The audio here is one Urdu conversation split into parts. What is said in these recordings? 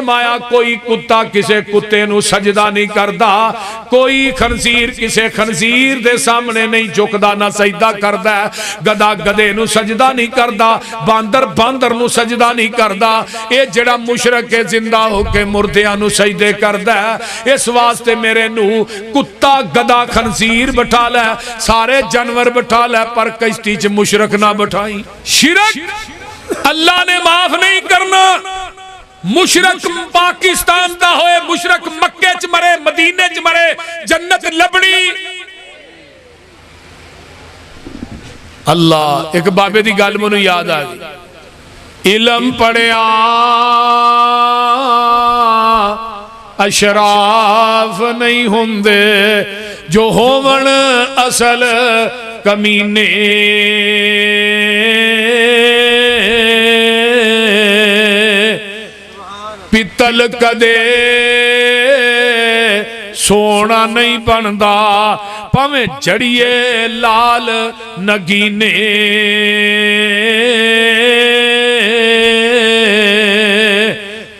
فرمایا کوئی کتا کسے کتے نو سجدہ نہیں کردا، کوئی خنزیر کسے خنزیر دے سامنے نہیں جھکدا نہ سجدہ کردا، گدا گدے نو سجدہ نہیں کردا، باندر باندر نو سجدہ نہیں کردا، اے جڑا مشرک ہے زندہ ہو کے مردیاں نو سجدے کردا ہے۔ اس واسطے میرے نو کتا گدا خنزیر بٹھا لے، سارے جانور بٹھا لے، پر کشتی چ مشرک نہ بٹھائی۔ شرک اللہ نے معاف نہیں کرنا۔ مشرک پاکستان دا ہوئے، مشرک مکے چ مرے، مدینے چ مرے، جنت لبڑی۔ اللہ ایک بابے دی گل مینوں یاد آ گئی، علم پڑھیا اشراف نہیں ہوندے، جو ہون اصل کمینے۔ پتل کدے سونا نہیں بندا، پاویں جڑیے لال نگینے۔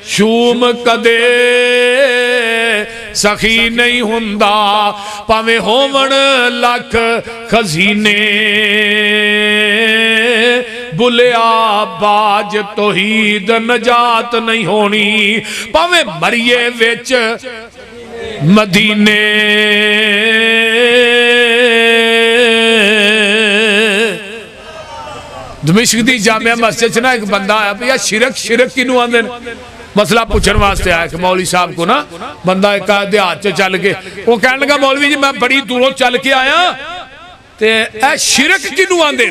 شوم کدے سخی نہیں ہوندا، پاویں ہون لکھ خزینے۔ بلیا باج توحید نجات نہیں ہونی، پاویں مریے وچ مدینے۔ دمشق دی جامعہ مسجد نا ایک بندہ آیا پہ شرک شرک کی نو آندھن مسئلہ پوچھن واسطے آیا کہ مولوی صاحب کو نا بندہ ایک دیہات چ چل کے وہ کہنے لگا مولوی جی میں بڑی دوروں چل کے آیا تے اے شرک کنو آندے،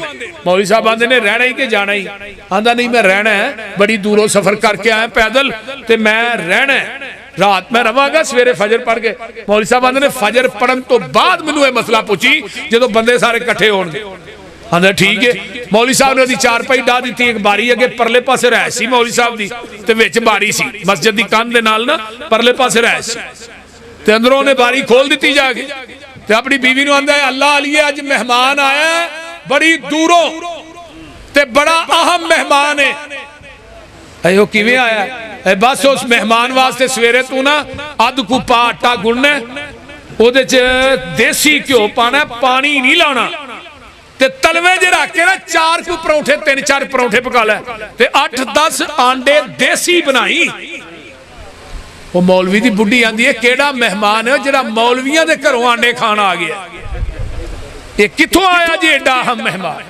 مولوی صاحب آندے نے رہنا ہی کہ جانا ہی؟ آندہ نہیں میں رہنا ہے، بڑی دوروں سفر کر کے آیا پیدل تے میں رہنا ہے، رات میں رواں گا سویرے فجر پڑھ کے۔ مولوی صاحب آندے نے فجر پڑھن تو بعد مینوں یہ مسئلہ پوچھی جدوں بندے سارے کٹھے ہون گے۔ آندہ ٹھیک ہے، مولوی صاحب نے دی چار پائی ڈا دیتی، ایک باری اگے پرلے پاسے رہ سی مولوی صاحب دی تے وچ باری سی، مسجد دی کان دے نال نا پرلے پاسے رہ سی تے اندروں نے باری کھول دیتی جا کے تے اپنی بیوی نو آندہ ہے اللہ علیہ آج مہمان آیا ہے بڑی دوروں تے بڑا اہم مہمان ہے۔ ایو کیویں آیا ہے؟ بس اس مہمان واسطے سویرے تو نا ادھ کوپا آٹا گننا ہے، او دے دیسی کیوں پانا ہے، پانی نہیں لانا تے تلوے جے رکھ کے نا چار کو پرونٹھے تین چار پرونٹھے پکا لے تے 8-10 آنڈے دیسی بنائی۔ وہ مولوی دی بڑھی آندی ہے کیڑا مہمان ہے جڑا مولویاں دے گھروں آنڈے کھانا آ گیا، یہ کتھوں آیا جی ایڈا اہم مہمان؟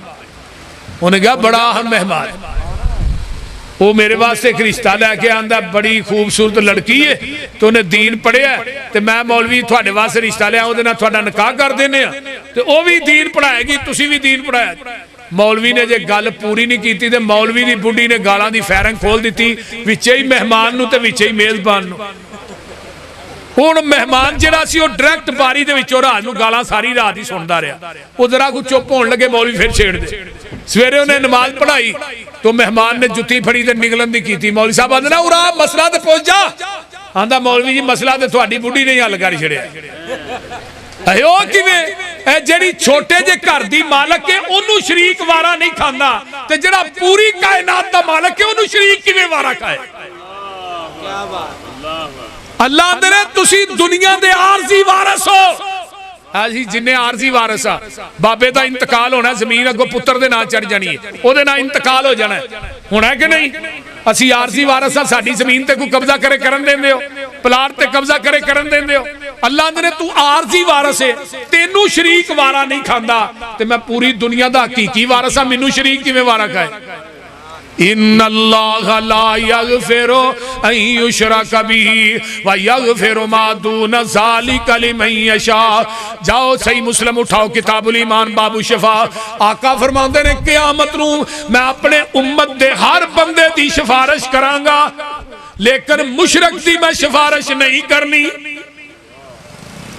انہیں کہا بڑا اہم مہمان۔ وہ میرے واسطے ایک رشتہ لے کے آندا بڑی خوبصورت لڑکی ہے تو انہیں دین پڑھیا ہے تے میں مولوی تھوڑے واسطے رشتہ لیا وہ دینا تھوڑا نکاح کر دینے ہیں تے وہ بھی دین پڑھائے گی تسی بھی دین پڑھایا۔ مولوی نے جے گل پوری نہیں کیتی تے مولوی دی بڑھی نے گالاں دی فیرنگ کھول دیتی، وچے ہی مہمان نو تے وچے ہی میزبان نو۔ ہن مہمان جڑا سی وہ ڈائریکٹ باری دے وچوں رات نو گالاں ساری رات ہی سندا رہیا، او ذرا کو چپ ہون لگے مولوی پھر چھیڑ دے۔ سویرے انہیں نماز پڑھائی تو مہمان نے جتی پھڑی تے نگلن دی کیتی، مولوی صاحب آندے نا اورا مسئلہ تے پہنچ جا، آندا مولوی جی مسئلہ تے تہاڈی بڈھی نہیں حل کر چھڑیا۔ ایو کیویں اے جڑی چھوٹے جے گھر دی مالک ہے اونوں شریک وارا نہیں کھاندا تے جڑا پوری کائنات دا مالک ہے اونوں شریک کیویں وارا کھائے؟ کیا بات! اللہ آندے نے تسی دنیا دے عارضی وارث ہو۔ آجی جنہیں عارضی وارثا بابے دا انتقال ہونا ہے، زمین اگو پتر دے نا چڑھ جانی ہے، او دے نا انتقال ہو جانا ہے، ہونا ہے کہ نہیں؟ اسی عارضی وارثا ساڑھی زمین تے کو قبضہ کرے کرن دیں دے ہو، پلار تے قبضہ کرے کرن دیں دے ہو۔ اللہ نے تو عارضی وارث ہے، تینو شریک وارا نہیں کھاندا تے میں پوری دنیا دا حقیقی وارثا منو شریک کی میں وارا کھائے۔ ان اللہ لا یغفر ان یشرک بہ ویغفر ما دون ذلک لمن یشاء۔ جاؤ صحیح مسلم اٹھاؤ کتاب الایمان باب الشفاء، آقا فرماندے نے قیامت نو میں اپنے امت دے ہر بندے دی سفارش کراں گا لیکن مشرک دی میں سفارش نہیں کرنی۔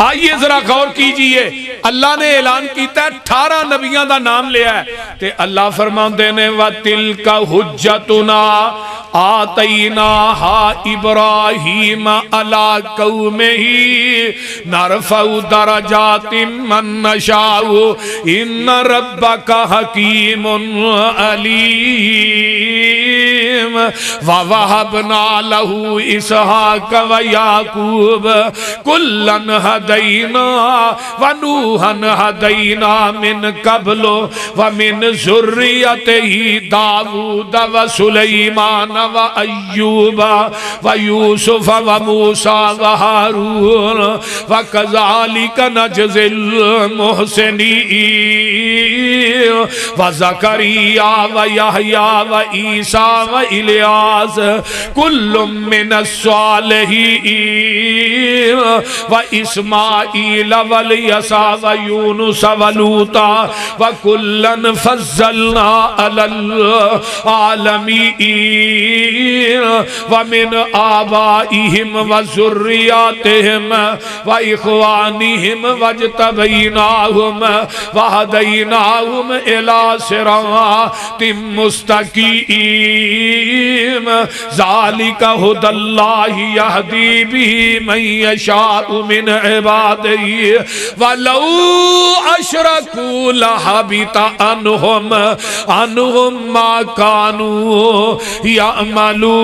آئیے ذرا غور کیجئے، اللہ نے اعلان کیتا ہے 18 نبیوں دا نام لیا ہے، تے اللہ فرماندے نے وَتِلْكَ حُجَّتُنَا آتَيْنَاهَا إِبْرَاهِيمَ عَلَىٰ قَوْمِهِ نَرْفَعُ دَرَجَاتٍ مَّن نَّشَاءُ إِنَّ رَبَّكَ حَكِيمٌ عَلِيمٌ وَوَهَبْنَا لَهُ إِسْحَاقَ وَيَعْقُوبَ كُلًّا هَدَيْنَا وَنُوحًا هَدَيْنَا مِن قَبْلُ وَمِن ذُرِّيَّتِهِ دَاوُودَ وَسُلَيْمَانَ وَأَيُّوبَ وَيُوسُفَ وَمُوسَى وَهَارُونَ وَكَذَلِكَ نَجْزِي الْمُحْسِنِينَ وَزَكَرِيَّا وَيَحْيَى وَعِيسَى وَإِلْيَاسَ كُلٌّ مِّنَ الصَّالِحِينَ وَإِسْمَاعِيلَ وَالْيَسَعَ وَيُونُسَ وَلُوطًا وَكُلًّا فَضَّلْنَا عَلَى الْعَالَمِينَ وَمِنْ آبَائِهِمْ وَذُرِّيَّاتِهِمْ وَإِخْوَانِهِمْ وَاجْتَبَيْنَاهُمْ وَهَدَيْنَاهُمْ إِلَى صِرَاطٍ مُّسْتَقِيمٍ ذَلِكَ هُدَى اللَّهِ يَهْدِي بِهِ مَن يَشَاءُ مِنْ عِبَادِهِ وَلَوْ أَشْرَكُوا لَحَبِطَ عَنْهُمْ مَا كَانُوا يَعْمَلُونَ۔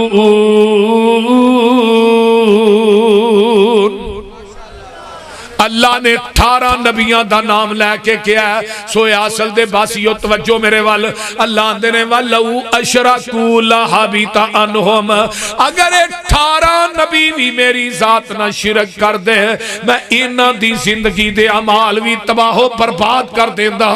اللہ نے 18 نبیوں دا نام لے کے کیا ہے، سویا اصل دے باسیو توجہ میرے وال، اللہ دے نے وَلَوْ أَشْرَكُوا لَحَبِطَ عَنْهُمْ، اگر 18 نبی بھی میری ذات نہ شرک کر دے، میں انہاں دی زندگی دے اعمال بھی تباہ و برباد کر دیندا۔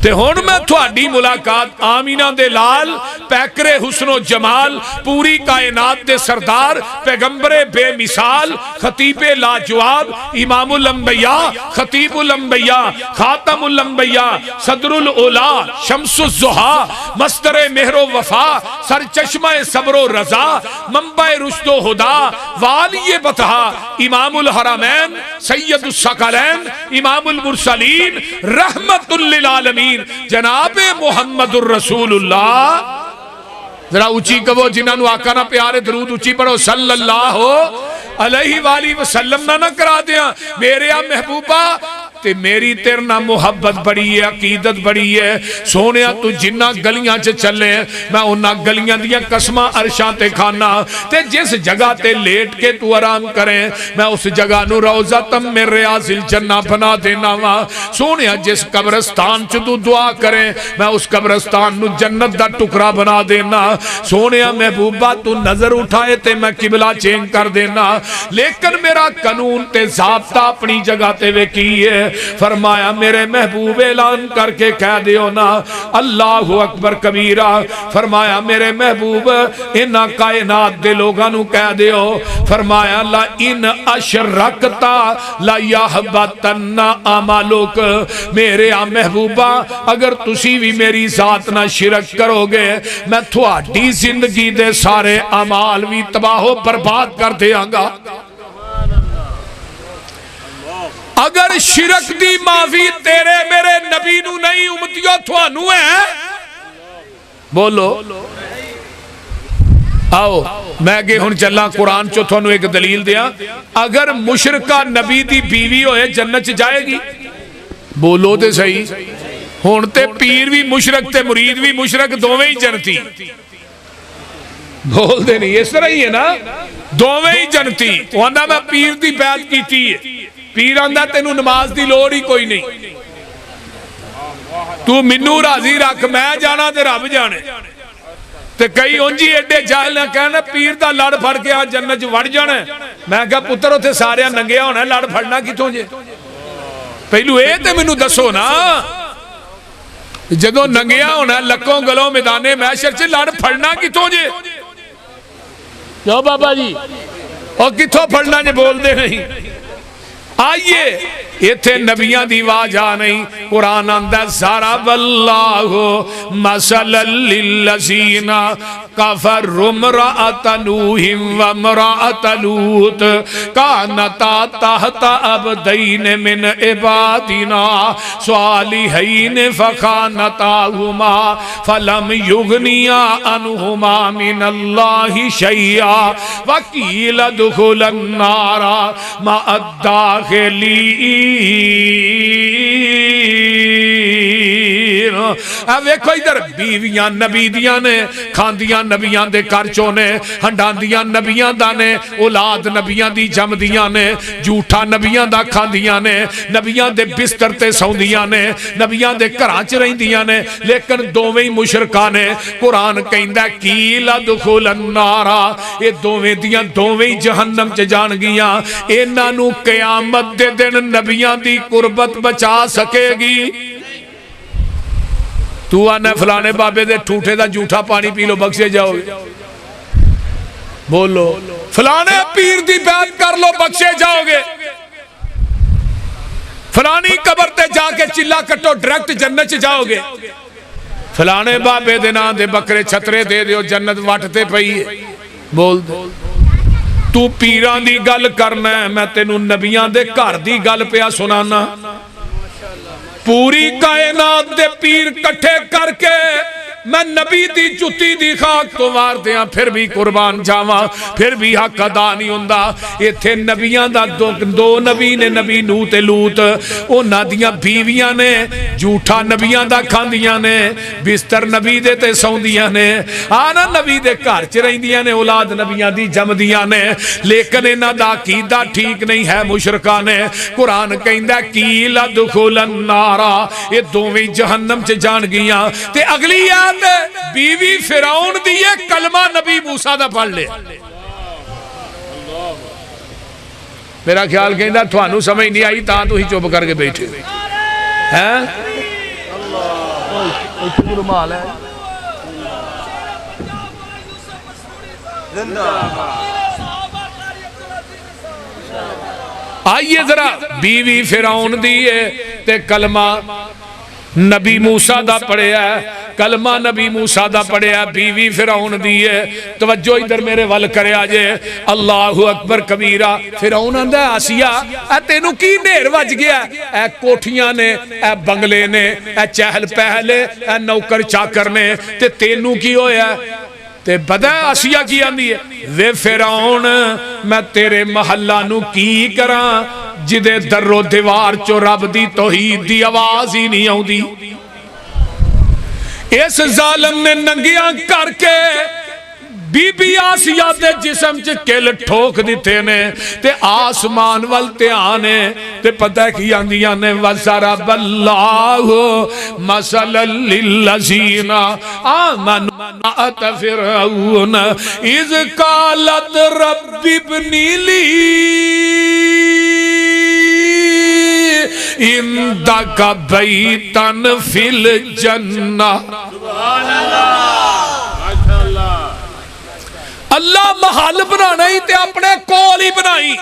تے ہن میں تھوڑی ملاقات آمینہ دے لال پیکر حسن و جمال پوری کائنات دے سردار پیغمبر بے مثال خطیب لاجواب امام الانبیاء خطیب الانبیاء خاتم الانبیاء صدر الاولا شمس الضحا مصدر مہر و وفا سرچشمہ صبر و رضا منبع رشد و ہدا والی بطحا امام الحرمین سید الثقلین امام المرسلین رحمت للعالمین جناب محمد الرسول اللہ، ذرا اونچی کہو جنہاں نو آقا نہ پیارے درود اونچی پڑھو صلی اللہ علیہ وآلہ وسلم نہ کرا دیا میرے محبوبہ تے میری تیرے نہ محبت بڑی ہے، عقیدت بڑی ہے سونیا، تو جنہ گلیاں چ چلے میں انہاں گلیاں دیاں قسماں عرشاں تے کھانا، تے جس جگہ تے لیٹ کے تو آرام کریں میں اس جگہ نو روضۃ من ریاض الجنہ بنا دینا وا سونیا، جس قبرستان چ تو دعا کریں میں اس قبرستان نو جنت دا ٹکڑا بنا دینا سونیا، محبوبہ تو نظر اٹھائے تے میں قبلہ چینج کر دینا، لیکن میرا قانون تے ضابطہ اپنی جگہ تے ویکھی ہے۔ فرمایا میرے محبوب اعلان کر کے کہہ دیو نا اللہ اکبر کبیرہ، فرمایا میرے محبوب انہاں کائنات دے لوگاں نو کہہ دیو، فرمایا لا ان اشرکتا لا یحبطن اعمالک، میرے محبوبہ اگر تسی بھی میری ذات نہ شرک کرو گے میں تھوڑی زندگی دے سارے اعمال بھی تباہ و برباد کر دیاں گا۔ اگر شرک دی معافی تیرے میرے نبی نو نہیں امتیو تھوانو ہے، بولو آؤ میں کہ ہن چلا قرآن چو تھوانو ایک دلیل دیا، اگر مشرکہ نبی دی بیوی ہوئے جنت جائے گی؟ بولو دے صحیح، ہن تے پیر بھی مشرک تے مرید بھی مشرک دوویں ہی جنتی، بول دے نہیں اس طرح ہی ہے نا، دوویں ہی جنتی، وہ اندہ میں پیر دی بیعت کیتی ہے، پیر آندہ تینو نماز دی لوڑ ہی کوئی نہیں، تو منو راضی رکھ میں جانا تے رب جانے، تے کئی انجی ایڈے جاہل نہ کہنا پیر دا لڑ پھڑ کے آج جنت وڑ جانا ہے، میں کہا پتر ہوتے سارے ننگیا ہونا ہے لڑ پھڑنا کی تو جے پہلو اے تے منو دسو نا، جدو ننگیا ہونا ہے لکوں گلوں میدانے محشر سے لڑ پھڑنا کی تو جے کیوں بابا جی اور کتوں پھڑنا جے بول دے نہیں، آئیے یہ تھے نبیان دی واجہ نہیں، قرآن اندر ضرب اللہ مثلا للذین کفروا امرأۃ نوح وامرأۃ لوط کانتا تحت عبدین من عبادنا صالحین فخانتاہما فلم یغنیا عنہما من اللہ شیئا وقیل ادخلا النار مع الداخلین۔ اب ویکھو ادھر بیویاں نبی دیاں نے کھاندیاں نبیاں دے کرچوں نے ہنڈاندیاں نبیاں دا نے اولاد نبیاں دی جمدیاں نے جھوٹا نبیاں دا کھاندیاں نے نبیاں دے بستر تے سوندیاں نے نبیاں دے گھراں چ رہندیاں نے لیکن دوویں مشرکاں نے قرآن کہندا قیل ادخل النار اے دوویں دیاں دوویں جہنم چ جان گیاں انہاں نو قیامت دے دن نبیاں دی قربت بچا سکے گی۔ تو آنا فلانے بابے دے ٹھوٹے دا جھوٹا پانی پی لو بخشے جاؤ گے، بولو فلانے پیر دی بیعت کر لو بخشے جاؤ گے، فلانی قبر تے جا کے چلا کٹو ڈائریکٹ جنت چ جاؤ گے، فلانے بابے دے نام دے بکرے چھترے دے دیو جنت وٹتے پئی ہے۔ بول دے تو پیران دی گل کرنا ہے، میں تینوں نبیان دے گھر دی گل پیا سنانا۔ پوری کائنات دے پیر کٹھے کر کے میں نبی دی جتی دی خاک تو وار دیاں پھر بھی قربان جاواں پھر بھی حق ادا نہیں ہوندا۔ ایتھے نبیاں دا دو نبی نے نبی نوح تے لوط انہاں دیاں بیویاں نے جھوٹا نبیاں دا کھاندیاں نے بستر نبی دے تے سوندیاں نے آنا نبی دے گھر چ رہندیاں نے اولاد نبیاں دی جمدیاں نے لیکن انہاں دا عقیدہ ٹھیک نہیں ہے مشرکاں نے۔ قرآن کہندا قیل ادخل النار یہ دوویں جہنم چ جان گیاں تے اگلی بیوی فرعون دیئے کلمہ نبی موسیٰ دا پڑھ لے۔ میرا خیال کہندہ تھوانو سمجھ نہیں آئی تاں تو ہی چوب کر کے بیٹھے ہیں۔ آئیے ذرا بیوی فرعون دیئے تے کلمہ نبی موسیٰ دا پڑھے ہے کلمہ نبی موسیٰ دا پڑھے ہے بیوی فرعون دیئے توجہ ادھر میرے ول کرے آجے اللہ اکبر کبیرہ۔ فرعون اندہ آسیہ اے تینوں کی نیر وج گیا اے کوٹھیاں نے اے بنگلے نے اے چہل پہلے اے نوکر چاکر نے تے تینوں کی ہویا تے بدہ آسیہ کی آندی ہے وے فرعون میں تیرے محلہ نو کی کراں جدے در و دیوار چو رب دی توحید دی آواز ہی نہیں آؤں دی۔ اس ظالم نے ننگیاں کر کے بی بی آسیہ دے جسم چ کل ٹھوک دیتے نے تے آسمان والتے آنے تے پتہ کی آندیاں نے وَضَرَبَ اللَّهُ مَثَلًا لِلَّذِينَ آمَنُوا امرأة فرعون إذ قالت رب ابن لي عندك بيتا في الجنة۔ اللہ محل بنانا ہی تے اپنے کول ہی بنائی۔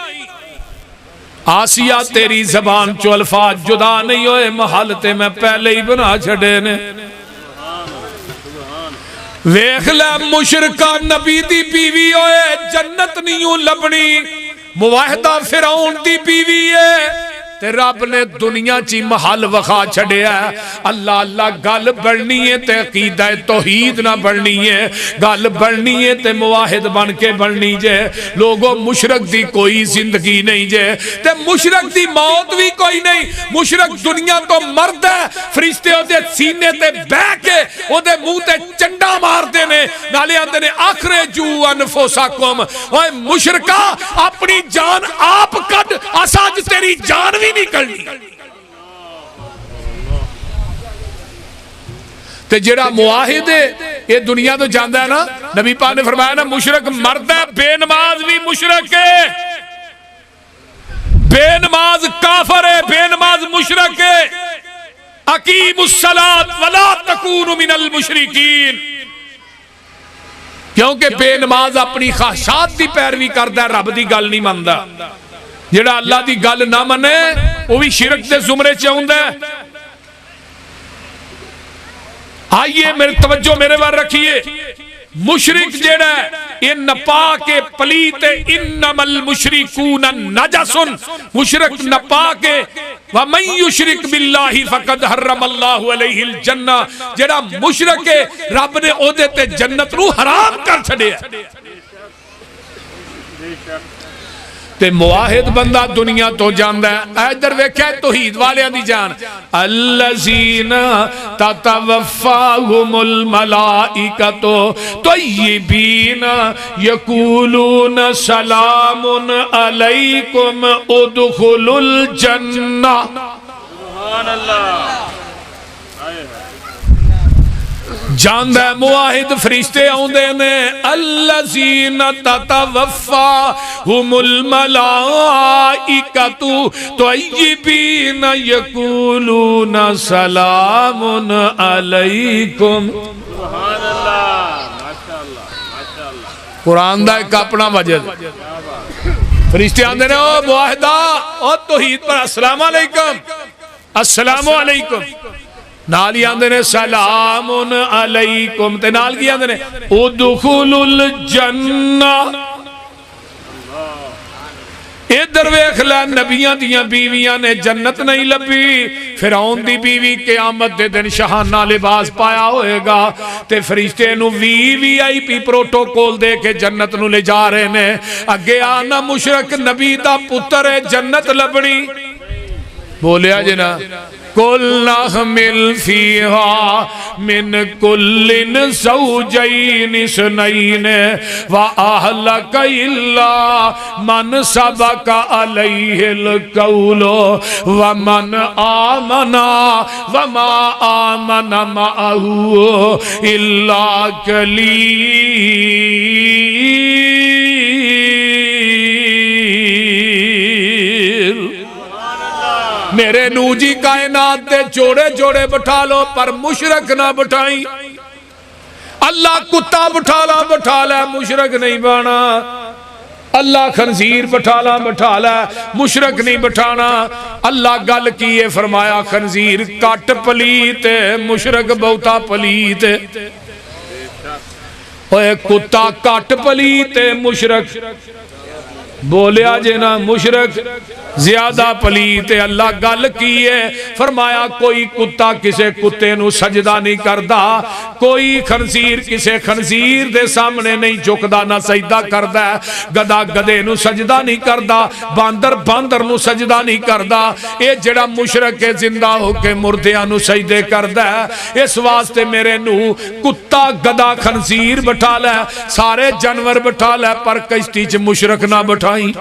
آسیہ تیری زبان چو الفاظ جدا نہیں ہوئے محل تے میں پہلے ہی بنا چھڑے نے۔ ویکھ لے مشرکہ نبی دی بیوی ہوئے جنت نہیں لبنی مواحدہ فرعون دی بیوی ہے تے رب نے دنیا چی محل وخا چھڑے ہے۔ اللہ اللہ گل بڑھنی ہے تے عقیدہ توحید نہ بڑھنی ہے گل بڑھنی ہے تے مواحد بن کے بڑھنی جے۔ لوگوں مشرک دی کوئی زندگی نہیں جے تے مشرک دی موت بھی کوئی نہیں۔ مشرک دنیا تو مرد ہے فرشتے ہو دے سینے تے بہ کے ہو دے منہ تے چنڈا مار دینے نالے آندے نے اخرجو انفسکم۔ اوہ مشرکہ اپنی جان آپ کڈ اساج تیری جان بھی نہیں کرنی۔ تے جڑا معاہد ہے یہ دنیا تو جاندا ہے نا نبی پاک نے فرمایا نا مشرک مرد ہے بے نماز بھی مشرک ہے بے نماز کافر ہے بے نماز مشرک ہے۔ اقیموا الصلاۃ ولا تکونوا من المشرکین کیونکہ بے نماز اپنی خواہشات دی پیروی کردا ہے رب دی گل نہیں مندا۔ جڑا اللہ دی گل نہ منے وہ بھی شرک دے زمرے چ آوندا ہے۔ آئیے میرے توجہ میرے بار رکھیے، مشرک جیڑا ہے یہ نپاک پلیت، انما المشرکون نجس، مشرک نپاک، ومن یشرک باللہ فقد حرم اللہ علیہ الجنہ، جیڑا مشرک ہے رب نے او دے تے جنت نو حرام کر چھڑے ہے۔ تے معاہد بندہ دنیا تو جاندہ ہے، ادھر ویکھے توحید والیاں دی جان، الذین تتوفاہم الملائکۃ طیبین یقولون سلام علیکم ادخلوا الجنہ۔ سبحان اللہ، جاندہ معاہد فرشتے آؤندے نے، الذین تتوفاہم الملائکۃ طیبین یقولون سلام علیکم۔ سبحان اللہ، ماشاءاللہ ماشاءاللہ۔ قرآن دا ایک اپنا وجد، فرشتے آندے نے او معاہدہ او توحید پر السلام علیکم، السلام علیکم، نالی آندے نے سلام علیکم، تے نال کی آندے نے ادخلوا الجنہ۔ ادھر ویکھ لے نبیاں دیاں بیویاں نے جنت نہیں لبھی، فرعون دی بیوی قیامت دے دن شہانہ لباس پایا ہوئے گا، تے فرشتے نو VIP پروٹوکول دے کے جنت نو لے جا رہے نے، اگے آنا مشرک نبی دا پتر ہے جنت لبنی، بولیا جنا قُلْ نَحْمِلْ فِيهَا مِنْ كُلٍّ زَوْجَيْنِ اثْنَيْنِ وَأَهْلَكَ إِلَّا مَنْ سَبَقَ عَلَيْهِ الْقَوْلُ وَمَنْ آمَنَ وَمَا آمَنَ مَعَهُ إِلَّا قَلِيلٌ۔ میرے نو جی کائنات دے جوڑے جوڑے بٹھا لو پر مشرک نہ بٹھائیں، اللہ کتا بٹھا لا مشرک نہیں بانا، اللہ خنزیر بٹھا لا مشرک نہیں بٹھانا۔ اللہ گل کیے فرمایا خنزیر کٹ پلیت مشرک بہتا پلیت، اوے کتا کٹ پلیت مشرک، بولیا جنا مشرک زیادہ پلیت۔ اللہ گل کی ہے فرمایا کوئی کتا کسے کتے نو سجدہ نہیں کردا، کوئی خنزیر کسے خنزیر دے سامنے نہیں جھکدا نہ سجدہ کردا، گدا گدے نو سجدہ نہیں کردا، باندر باندر نو سجدہ نہیں کردا، اے جڑا مشرک ہے زندہ ہو کے مردیاں نو سجدے کردا ہے۔ اس واسطے میرے نو کتا گدا خنزیر بٹھا لے، سارے جانور بٹھا لے پر کشتی چ مشرک نہ بٹھائیں۔